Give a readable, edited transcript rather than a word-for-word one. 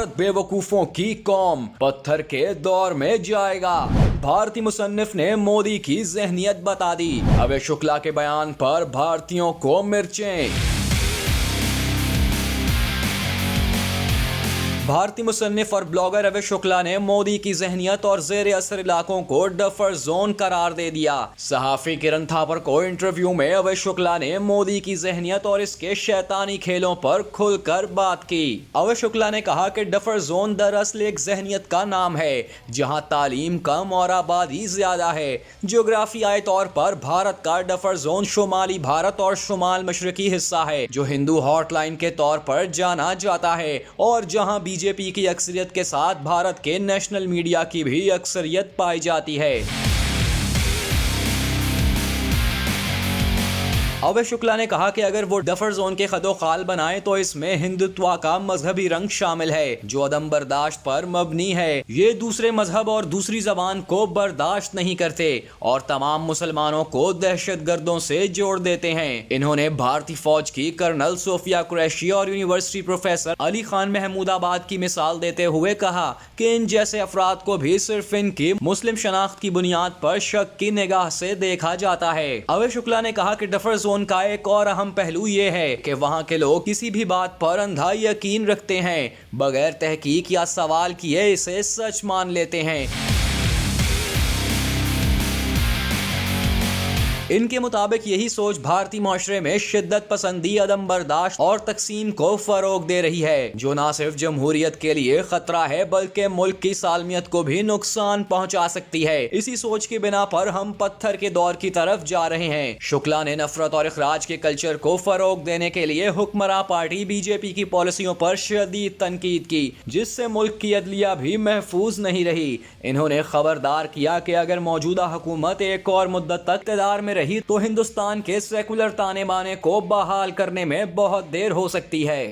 भारत बेवकूफों की कौम पत्थर के दौर में जाएगा। भारतीय मुसन्निफ ने मोदी की ज़हनियत बता दी। अभय शुक्ला के बयान पर भारतीयों को मिर्चें। भारतीय मुसन्निफ और ब्लॉगर अभय शुक्ला ने मोदी की ज़हनियत और ज़ेर असर इलाकों को डफर जोन करार दे दिया। सहाफ़ी किरण थापर को इंटरव्यू में अभय शुक्ला ने मोदी की ज़हनियत और इसके शैतानी खेलों पर खुलकर बात की। अभय शुक्ला ने कहा कि डफर जोन दरअसल एक ज़हनियत का नाम है जहां तालीम कम और आबादी ज़्यादा है। ज्योग्राफियाई तौर पर भारत का डफर जोन शुमाली भारत और शुमाल मशरकी हिस्सा है जो हिंदू हॉटलाइन के तौर पर जाना जाता है और जहां बीजेपी की अक्सरियत के साथ भारत के नेशनल मीडिया की भी अक्सरियत पाई जाती है। अभय शुक्ला ने कहा कि अगर वो डफर जोन के खदोखाल बनाए तो इसमें हिंदुत्व का मजहबी रंग शामिल है जो अदम बर्दाश्त पर मबनी है। ये दूसरे मजहब और दूसरी जबान को बर्दाश्त नहीं करते और तमाम मुसलमानों को दहशतगर्दों से जोड़ देते हैं। इन्होंने भारतीय फौज की कर्नल सोफिया कुरैशी और यूनिवर्सिटी प्रोफेसर अली खान महमूदाबाद की मिसाल देते हुए कहा कि इन जैसे अफराद को भी सिर्फ इनकी मुस्लिम शनाख्त की बुनियाद पर शक की निगाह से देखा जाता है। अभय शुक्ला ने कहा कि डफर का एक और अहम पहलू ये है कि वहां के लोग किसी भी बात पर अंधा यकीन रखते हैं, बगैर तहकीक या सवाल किए इसे सच मान लेते हैं। इनके मुताबिक यही सोच भारतीय माशरे में शिद्दत पसंदी, अदम बर्दाश्त और तकसीम को फरोग दे रही है जो न सिर्फ जमहूरियत के लिए खतरा है बल्कि मुल्क की सालमियत को भी नुकसान पहुंचा सकती है। इसी सोच की बिना पर हम पत्थर के दौर की तरफ जा रहे हैं। शुक्ला ने नफरत और इखराज के कल्चर को फरोग देने के लिए हुक्मरां पार्टी बीजेपी की पॉलिसियों पर शदीद तनकीद की जिससे मुल्क की अदलिया भी महफूज नहीं रही। इन्होंने खबरदार किया कि अगर मौजूदा हुकूमत एक और मुद्दत तक इक़्तिदार में रही तो हिंदुस्तान के सेकुलर ताने बाने को बहाल करने में बहुत देर हो सकती है।